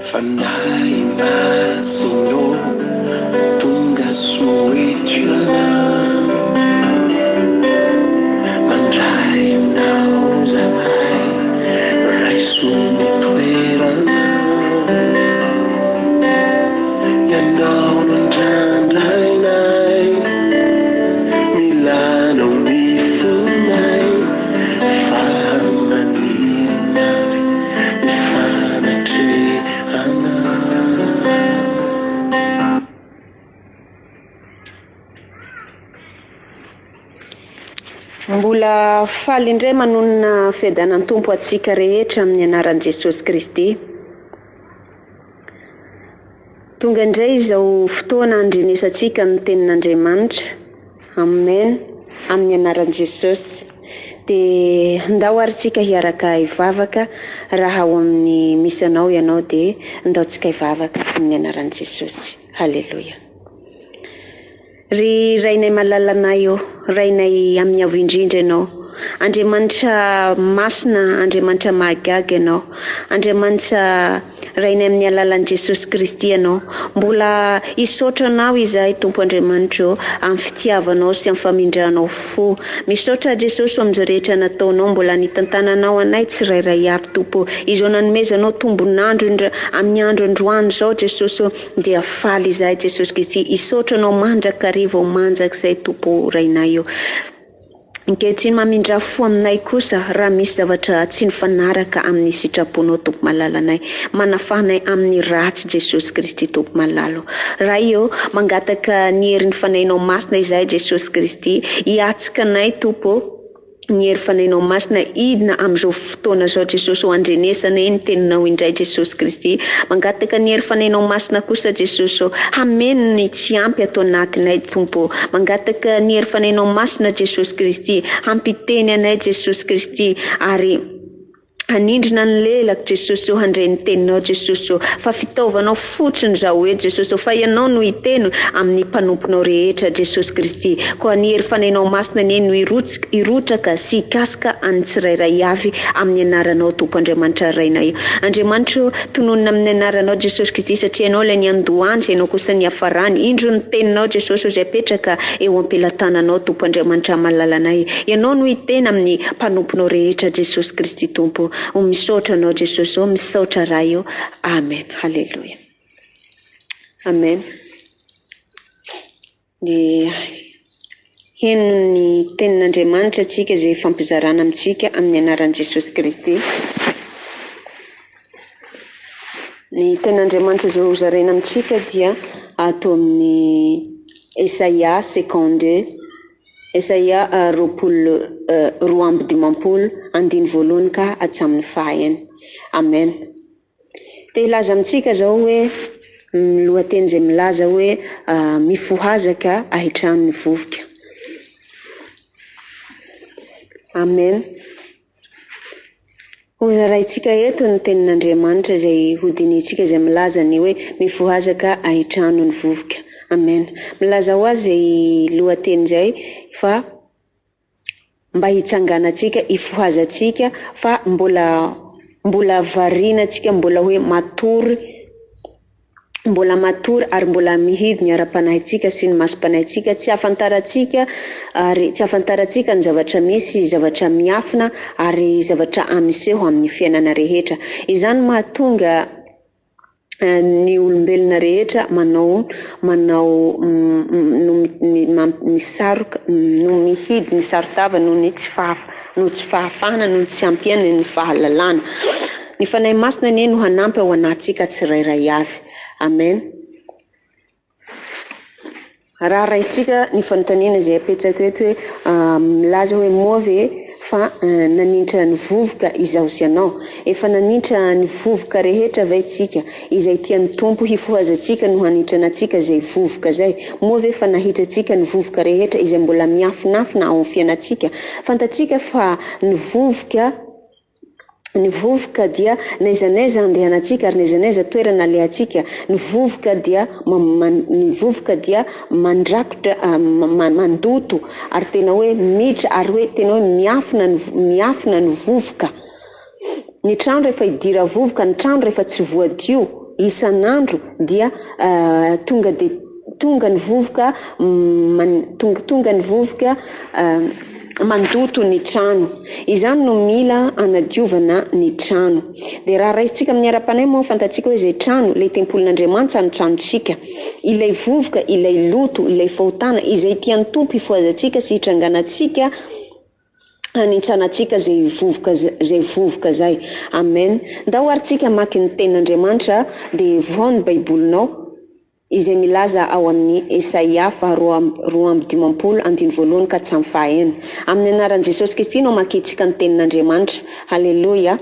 Fanay masino tonga soetrana mandray aminao zahay raisony toerana ianao nandrandrainay milanao mifonay fahamaninay mifanatrehana. Mbola faly indray manonona fiadanan'ny tompo atsika rehetra amin'ny anaran'i Jesosy Kristy. Tonga indray izao fotoana andrenesantsika ny tenin'Andriamanitra. Amen. Amin'ny anaran'i Jesosy. Dia ndao aritsika hiaraka hivavaka raha ao amin'ny misy anao ianao dia ndaotsika hivavaka amin'ny anaran'i Jesosy. Halleluja. Ry rainay malalanay io, rainay amin'ny avo indrindra ianao. Andriamanitra masina, Andriamanitra mahagaga ianao. Andriamanitra rainay amin'ny alalan'i Jesosy Kristy ianao. Mbola hisaotra anao izahay Tompo Andriamanitra amin'ny fitiavanao sy amin'ny famindranao fo. Misaotra Jesosy amin'izay rehetra nataonao, mbola nitantananao anay tsirairay avy Tompo. Izao nanomezanao tombon'andro amin'ny andro androany izao Jesosy dia faly izahay Jesosy Kristy. Hisaotra anao mandrakariva manjakizay Tompo rainay io. Ankehitriny mamindra fo aminay kosa raha misy zavatra tsy nifanaraka amin'ny sitraponao Tompo malalanay. Manafahanay amin'ny ratsy Jesosy Kristy Tompo malalo. Raha io mangataka ny herin'ny fanahinao masina izahay Jesosy Kristy. Hiatsika anay Tompo ny hery fanahinao masina idina amin'izao fotoana izao Jesosy ho andrenesanay ny teninao indray Jesosy Kristy. Mangataka ny hery fanahinao masina kosa Jesosy hameno ny tsy ampy ato anatinay Tompo. Mangataka ny hery fanahinao masina Jesosy Kristy hampiteny anay Jesosy Kristy ary anindrina ny lelaka Jesosy handray ny teninao Jesosy fa fitaovanao fotsiny zao hoe Jesosy fa ianao no hiteny amin'ny mpanomponao rehetra Jesosy Kristy. Koa ny hery fanahinao masina no hirotraka sy hikasika any tsirairay avy amin'ny anaranao Tompo Andriamanitra rainay. Andriamanitra tononona amin'ny anaranao Jesosy Kristy satria ianao ilay ny andohany, ianao kosa ny hafarany. Indro ny teninao Jesosy izay apetraka eo am-pelatananao Tompo Andriamanitra malalanay. Ianao no hiteny amin'ny mpanomponao rehetra Jesosy Kristy Tompo. Misaotra anao Jesosy, misaotra raha io. Amen. Halleluja. Amen. Dia heno ny tenin'Andriamanitra atsika izay fampizarana amintsika amin'ny anaran'i Jesosy Kristy. Ny tenin'Andriamanitra izao zaraina amintsika dia ato amin'ny Esaia 52. Esaia 20 andiny voalohany ka hatramin'ny fahany. Amen. Te hilaza amintsika zao hoe lohateny izay milaza hoe mifohazaka ahitran'ny vovoka. Amen. Hozaraintsika eto ny tenin'Andriamanitra izay hodinitsika izay milaza ny hoe mifohazaka ahitran'ny vovoka. Amen. Milaza ho azy lohateny izay fa mba hitsanganantsika, hifohazantsika fa mbola varianantsika, mbola hoe matory, ary mbola mihidiny ara-panahintsika sy ny masom-panahintsika. Tsy afantarantsika ary tsy afantarantsika ny zavatra misy, zavatra miafina ary zavatra amiseho amin'ny fiainana rehetra. Izany mahatonga ny olombelona rehetra manao misaroka no mihidy ny sarotava no tsy fahafahana no tsy ampiana ny fahalalana. Ny fanahy masina no hanampy ao anatsika tsirairay avy. Amen. Raha raisitsika ny fanontaniana izay apetsaka eto hoe milaza hoe move fa nanindra ny vovoka izaho sy ianao. Efa nanindra ny vovoka rehetra vaitsika izay tian'ny Tompo hifohazantsika no hanindra antsika izay vovoka zay. Move fa nahitrantsika ny vovoka rehetra izay mbola miafinafina ao amin'ny fiainantsika. Fantatsika fa ny vovoka dia naizanaiza andehanantsika ary naizanaiza toerana alehantsika. Ny vovoka dia mandrakotra mandoto ary tena hoe miditra ary hoe tena hoe miafina ny vovoka. Ny trano rehefa hidira vovoka, ny trano rehefa tsy voadio isan'andro dia tonga ny vovoka tonga ny vovoka mandoto ny trano. Izany no mila anadiovana ny trano. Dia raha raisitsika amin'ny ara-panahy moa fantatsika hoe izay trano, ilay tempolin'Andriamanitra ny tranontsika. Ilay vovoka, ilay loto, ilay fahotana izay tian'ny Tompo hifoazatsika sy hitranganantsika hanintsanantsika zay vovoka zay. Amen. Ndao aritsika maky ny tenin'Andriamanitra dia voaony baibolinao izay milaza ao amin'ny Esaia 2:15-1. Amin'ny anaran'i Jesosy Kristy no makitsika ny tenin'Andriamanitra. Halleluja.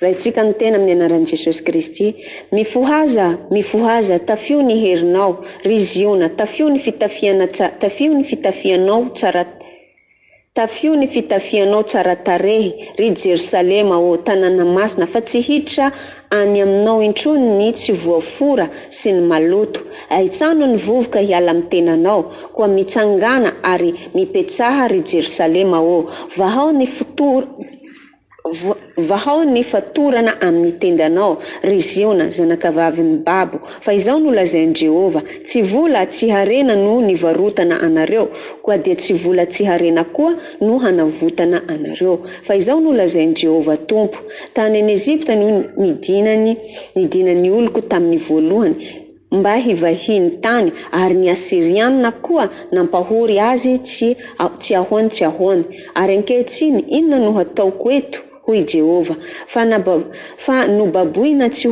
Raitsika ny tena amin'ny anaran'i Jesosy Kristy. Mifohaza, tafio ny herinao, riziona, tafio ny fitafianao tsara tarehy, ry Jerusalema o tanàna masina, fa tsy hiditra any aminao intsony ny tsy voafora sy ny maloto. Ahitsano ny vovoka hiala amin'ny tenanao, koa mitsangana ary mipetsaha, ry Jerusalema o. Vahao ny fatorana amin'ny tendanao, ry Ziona zanakavavin'ny Babo. Fa izao no lazain'i Jehova, tsy vola tsy harena no nivarotana anareo, koa dia tsy vola tsy harena koa no hanavotana anareo. Fa izao no lazain'i Jehova Tompo, tany any Ezipta no nidinany oloko tamin'ny voalohany mba hivahiny tany, ary ny Asiriana koa nampahory azy tsy ahoany. Ary ankehitriny inona no hataoko eto, hoy Jehova? Fa nobaboina tsy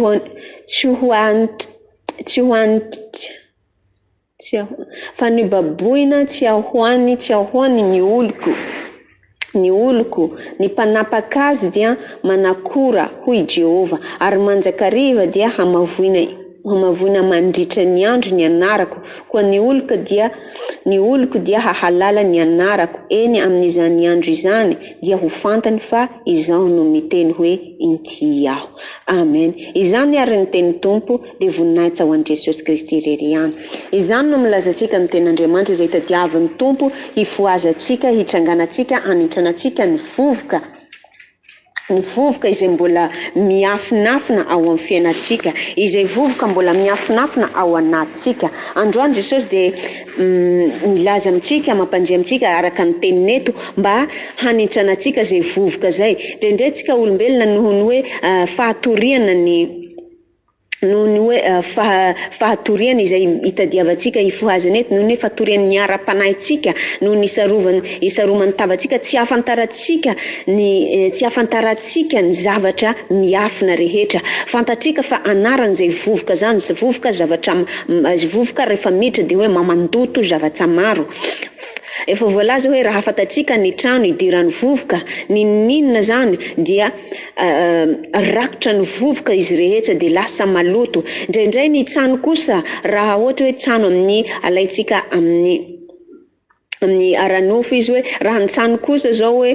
ahoany ny oloko, ny mpanapaka azy dia manakora, hoy Jehova, ary manjakariva dia hamavoina mandritra ny andro ny anarako, koa ny oloko dia hahalala ny anarako. Eny amin'izany andro izany dia ho fantany fa izao no miteny hoe inty aho. Amen. Izany ary ny teny Tompo dia voninahitra ho an'i Jesosy Kristy irery ihany. Izany no milazantsika ny ten'Andriamanitra izay tadiavin'ny Tompo hifoazatsika, hitranganantsika, hanintsanantsika ny vovoka izay mbola miafinafina ao amin'ny fiainantsika, izay vovoka mbola miafinafina ao anatintsika. Androany Jesosy dia milaza amintsika, mampanjy amintsika araka ny teniny eto mba hanintsanantsika zay vovoka zay. Indrindray tsika olombelona nohony hoe fahatoriana izay hitadiavantsika hifoazana eto, nohony hoe fahatorian'ny ara-panahintsika, noho ny isaroman'ny tavantsika, tsy afantarantsika ny zavatra miafina rehetra. Fantatrika fa anaran'izay vovoka zany, vovoka rehefa miditra dia hoe mamandoto zavatra maro. Efa voalaza hoe raha fantatrika ny trano idiran'ny vovoka, ninona zany dia rakotra ny vovoka izy rehetra dia lasa maloto. Indraindray ny trano kosa, raha ohatra hoe trano amin'ny alaitsika amin'ny aranofo izy hoe raha ny trano kosa zao hoe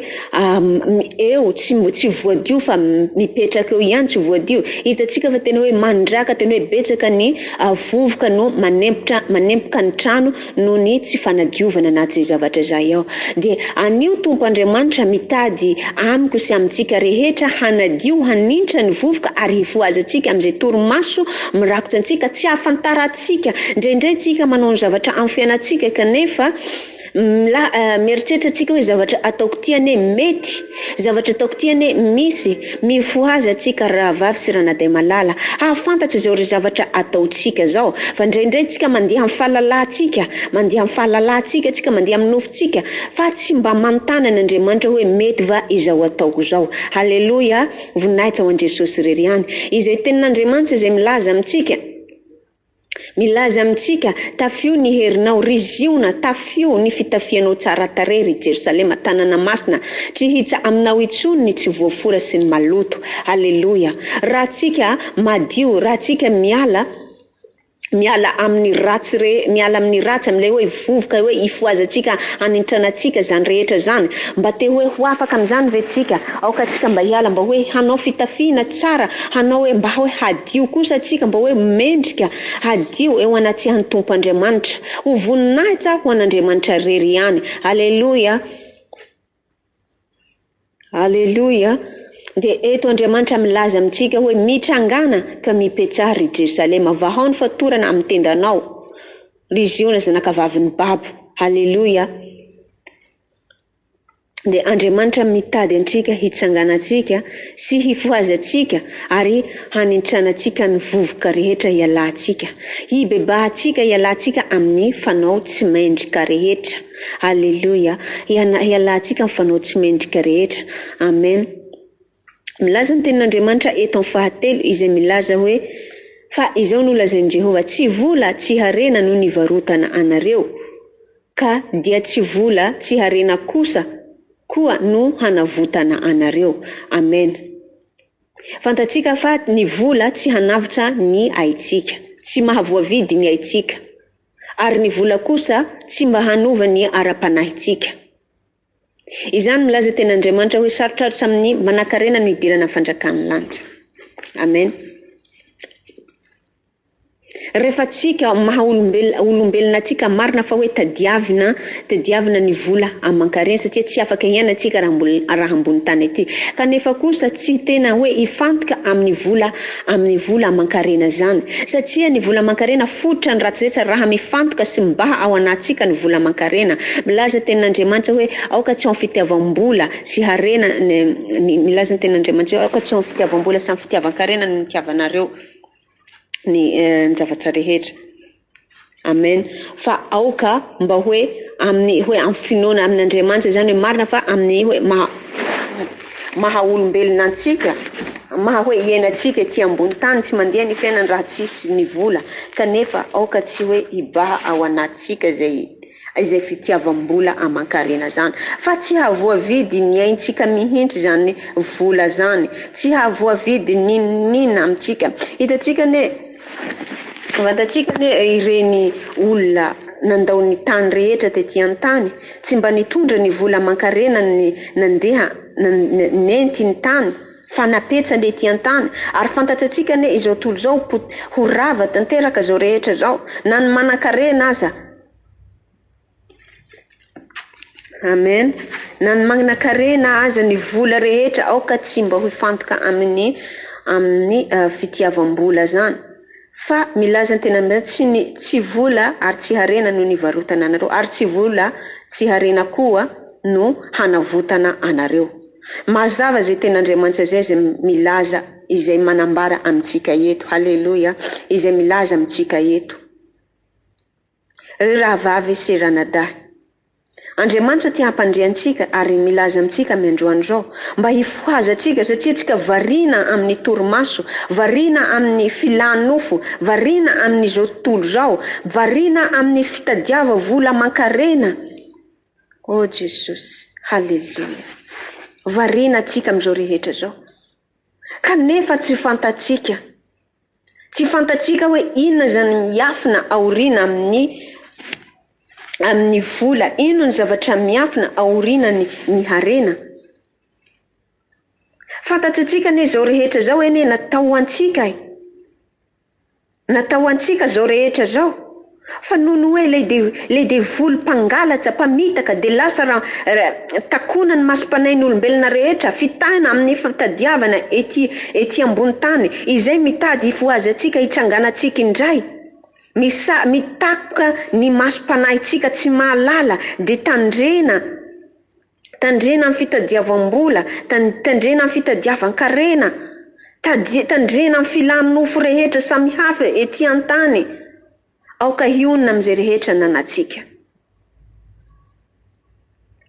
eo tsy voadio fa mipetraka eo ihany, tsy voadio, hitatsika fa tena hoe mandraka, tena hoe betsaka ny vovoka no manempoka ny trano noho ny tsy fanadiovana anaty zay zavatra zay ao. Dia anio Tompo Andriamanitra mitady amiko sy amintsika rehetra hanadio, hanintra ny vovoka ary hifoazantsika amin'izay torimaso mirakotra antsika, tsy ahafantarantsika. Indraindray tsika manao ny zavatra amin'ny fiainantsika kanefa mieritreritra tsika hoe zavatra ataoko tiane mety, zavatra ataoko tiane misy, mifoaza tsika raha vavy sy ranadahy malala, ahafantatra zao zavatra ataotsika zao. Fa indraindray tsika mandeha amin'ny fahalalantsika, tsika mandeha amin'ny nofontsika, fa tsy mba manontany an'Andriamanitra hoe mety va izao ataoko zao. Halleluja. Voninahitra ho an'i Jesosy irery ihany. Izay tenin'Andriamanitra izay milaza amintsika, tafio ny herinao, riziona, tafio ny fitafianao tsara tarehy, ry Jerusalema tanàna masina, tsy hiditra aminao intsony ny tsy voafora sy ny maloto. Halleluja. Raha tsika madio, raha tsika miala amin'ny ratsy amin'ilay hoe vovoka hoe hifoazantsika, hanintranantsika zany rehetra zany, mba te hoe ho afaka amin'izany ve tsika, aoka tsika mba hiala, mba hoe hanao fitafiana tsara, hanao hoe mba hoe hadio kosa tsika, mba hoe mendrika hadio eo anatsihan'ny Tompo Andriamanitra, ho voninahitra ho an'Andriamanitra rery ihany. Halleluja. Halleluja. Dia eto Andriamanitra milaza amintsika hoe mitrangana ka mipetsara i Jerosalema, vahao ny fatorana amin'ny tendanao, ry Ziona zanakavavin'ny Babo. Halleloia. Dia Andriamanitra mitady antsika hitsangana antsika sy hifoaza antsika ary hanintrana antsika ny vovoka rehetra ialantsika. Hibebaha antsika ialantsika amin'ny fanao tsy mendrika rehetra. Halleluia. Ialantsika amin'ny fanao tsy mendrika rehetra. Amen. Milaza ny tenin'Andriamanitra eto amin'ny fahatelo izay milaza hoe fa izao no lazain'i Jehova, tsy vola tsy harena no nivarotana anareo, ka dia tsy vola tsy harena kosa koa no hanavotana anareo. Amen. Fantatsika fa ny vola tsy hanavitra ny aitsika, tsy mahavoavidy ny aitsika, ary ny vola kosa tsy mba hanova ny ara-panahitsika. Izany milaza tenin'Andriamanitra hoe sarotrarotra amin'ny manan-karena ny idirana fanjakany lanitra. Amen. Rehefa tsika maha olombelona tsika marina fa hoe tadiavina ny vola aman-karena satria tsy afaka hiainantsika raha ambony tany ety. Kanefa kosa tsy tena hoe hifantoka amin'ny vola aman-karena zany, satria ny vola aman-karena fototra ny ratsiretsy raha mifantoka sy mibaha ao anatsika ny vola aman-karena. Milaza tenin'Andriamanitra hoe aoka tsy ao fitiavam-bola sy harena, milaza tenin'Andriamanitra hoe aoka tsy ao fitiavam-bola sy fitiavan-karena ny nitiavanareo ny zavatra rehetra. Amen. Fa aoka mba hoe amin'ny finoana amin'Andriamanitra zany hoe marina fa amin'ny hoe maha olombelona antsika, maha hoe iainantsika ety ambony tany tsy mandeha ny fiainana raha tsisy ny vola, kanefa aoka tsy hoe hibaha ao anatsika izay fitiavam-bola aman-karena zany. Fa tsy havoavidy ny aintsika mihitsy zany vola zany, tsy havoavidy ninina amintsika. Fantatsika ireny olona nandao ny tany rehetra tetỳ an-tany, tsy mba nitondra ny vola aman-karena nandeha nenty ny tany fa napetsa etỳ an-tany. Ary fantatsika izao tontolo zao ho rava tanteraka zao rehetra zao, na ny manan-karena aza. Amen. Na ny manan-karena aza ny vola rehetra aoka tsy mba ho fantoka amin'ny fitiavam-bola zany. Fa milaza tena tsy vola ary tsy harena no nivarotana anareo, ary tsy vola tsy harena koa no hanavotana anareo. Mazava zay ten'Andriamanitra zay milaza, izay manambara amintsika eto. Halleluia. Izay milaza amintsika eto. Ry rahavavy sy ranadahy, Andriamanitra tia hampandriantsika ary milaza amintsika amin'androany zao mba hifoaza antsika, satria tsika variana amin'ny torimaso, variana amin'ny filanofo, variana amin'ny zao tontolo zao, variana amin'ny fitadiava vola aman-karena. Oh Jesus, halleluia. Variana atsika amin'izao rehetra zao, kanefa tsy fantatsika hoe inona zany miafina aoriana amin'ny vola, ino ny zavatra miafina aoriana ny harena. Fantatsika zao rehetra zao natao antsika zao rehetra zao, fa nono hoe le de volo mpangalatra mpamitaka de lasa takona ny masom-panain'ny olombelona rehetra, fitahina amin'ny fitadiavana ety ambony tany, izay mitady hifoazantsika hitsanganantsika indray. Mitakoka ny masom-panahintsika tsy mahalala de tandrena amin'ny fitadiavam-bola, tandrena amin'ny fitadiavan-karena, tandrena amin'ny filanofo rehetra samihafa ety an-tany. Aoka hionina amin'izay rehetra nanatsika.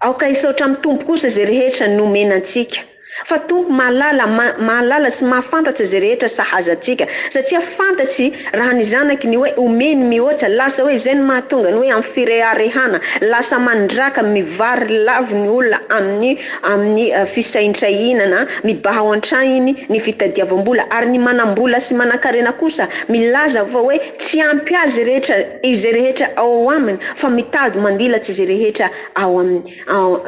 Aoka hisaotra amin'ny tompo kosa zay rehetra nomenantsika. Fa tompo mahalala sy mahafantatra zay rehetra sahaza atsika, satria fantatsy raha ny zanaky ny hoe omeny mihoatra, lasa hoe zay ny mahatonga ny hoe amin'ny fireharehana, lasa mandraka mivary lavo ny olona amin'ny fisaintrahinana, mibaha ao an-trahiny ny fitadiavam-bola, ary ny manam-bola sy manan-karena kosa milaza fa hoe tsy ampy azy izay rehetra ao aminy, fa mitady mandilatra izay rehetra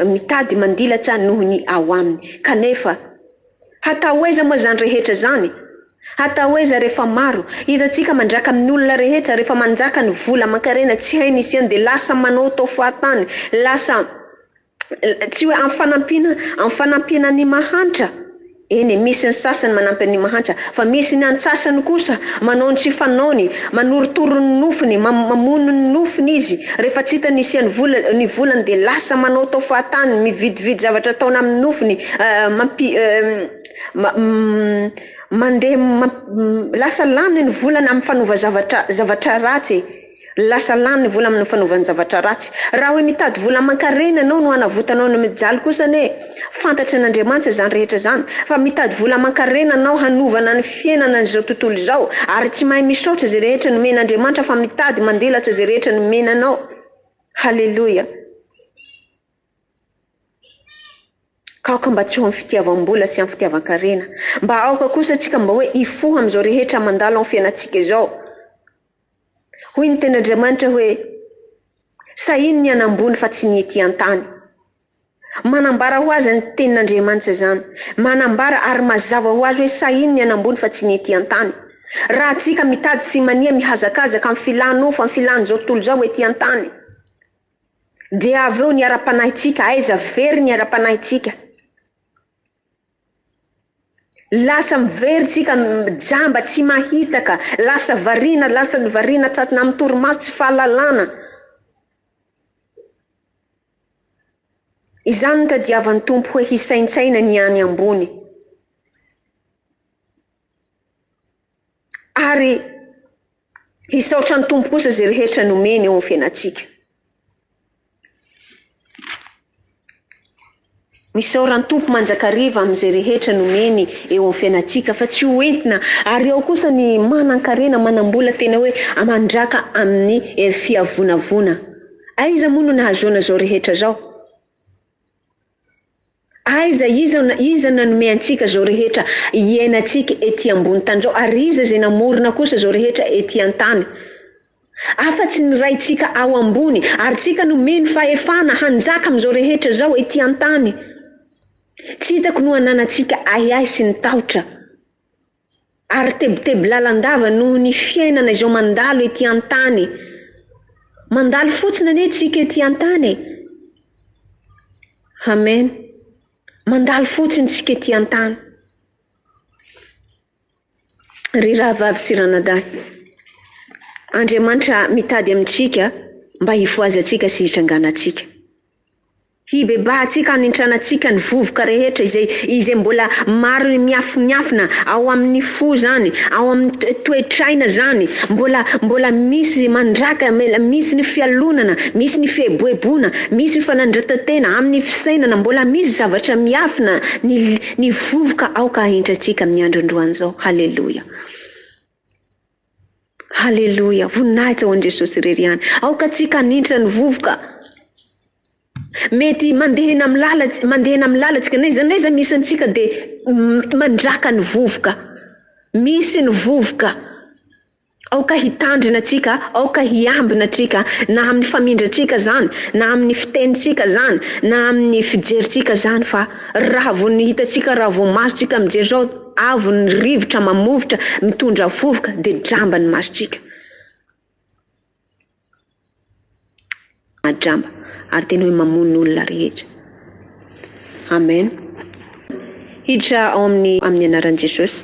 mitady mandilatra noho ny ao aminy. Kanefa hatahoeza moa zany rehetra zany, hatahoeza rehefa maro, hitantsika mandraka amin'ny olona rehetra rehefa manjaka ny vola aman-karena, tsy hainy isiany de lasa manao tao fahatany, lasa tsy hoe amin'ny fanampiana ny mahantra, eny misy ny sasany manampy ny mahantra fa misy ny antsasany kosa manao ny tsy fanaony manorotoro ny nofony mamono ny nofony izy rehefa tsy hita nisy ny volany dia lasa manao tao fahatany mividividy zavatra ataona amin'ny nofony lasa lany ny volana amin'ny fanova zavatra ratsy lasa lany ny vola amin'ny fanovany zavatra ratsy raha hoe mitady vola aman-karena anao no anavotanao ny mijaly kosa ne fantatra n'Andriamanitra zany rehetra zany fa mitady vola aman-karena anao hanovana ny fiainana n'izao tontolo izao ary tsy mahay misaotra zay rehetra nomen'Andriamanitra fa mitady mandelatra zay rehetra nomenanao. Halleluja. Kaoka mba tsy ho amin'ny fitiavam-bola sy amin'ny fitiavan-karena mba aoka kosa tsika mba hoe hifoha amin'izao rehetra mandalo amin'ny fiainantsika izao. Hoy ny ten'Andriamanitra hoe sahino ny anambony fa tsy ny ety an-tany. Manambara ho azy ny tenin'Andriamanitra zany. Manambara ary mazava ho azy hoe sahino ny anambony fa tsy ny ety an-tany. Raha tsika mitady sy mania mihazakazaka amin'ny filanofo amin'ny filan'izao tontolo izao ety an-tany dia avy eo ny ara-panahitsika aiza very ny ara-panahitsika. Lasa miveritsika jamba tsy mahitaka lasa variana tsatsina amin'ny torimaso tsy fahalalana. Izany ny tadiavan'ny Tompo hoe hisaintsaina ny any ambony ary hisaotra ny Tompo kosa zay rehetra nomeny eo amin'ny fiainantsika. Misaoran'ny Tompo manjakariva amin'izay rehetra nomeny eo amin'ny fiainantsika fa tsy ho entina ary eo kosa ny manan-karena manam-bola tena hoe amandraka amin'ny fiavonavona. Aiza moa no nahazoana zao rehetra zao? Aiza iza nanome antsika zao rehetra iainantsika ety ambony tany zao ary iza zay namorona kosa zao rehetra ety an-tany? Afa-tsy ny raintsika ao ambony ary tsika nomeny fahefana hanjaka amin'izao rehetra zao ety an-tany. Tsy hitako no ananantsika ahiahy sy ny tahotra ary tebotebo lalandava noho ny fiainana izao mandalo ety an-tany. Mandalo fotsiny anie tsika ety an-tany. Amen. Mandalo fotsiny tsika ety an-tany. Ry rahavavy sy ranadahy, Andriamanitra mitady amintsika mba hifoazy atsika sy hitrangana atsika. Hibebahantsika hanintranantsika ny vovoka rehetra izay mbola maro ny miafina ao amin'ny fo zany, ao amin'ny toe-traina zany, mbola misy mandraka, misy ny fialonana, misy ny fiheboebona, misy ny fanandratantena amin'ny fisainana, mbola misy zavatra miafina ny vovoka aoka hahintratsika amin'ny andron-droany zao. Halleluja. Halleluja. Voninahitra ho an'i Jesosy irery ihany. Aoka tsika hanintra ny vovoka. Mety mandeha amin'ny lalantsika naiza misy antsika dia mandraka ny vovoka. Misy ny vovoka. Aoka hitandrina tsika, aoka hiambina tsika na amin'ny famindratsika zany, na amin'ny fitenitsika zany, na amin'ny fijeritsika zany fa raha vao ny hitatsika, raha vao masotsika mijery zao avo ny rivotra mamovotra mitondra vovoka dia dramba ny masotsika. Dramba. Ary tena hoe mamono olona rehetra. Amen. Hiditra ao amin'ny anaran'i Jesosy.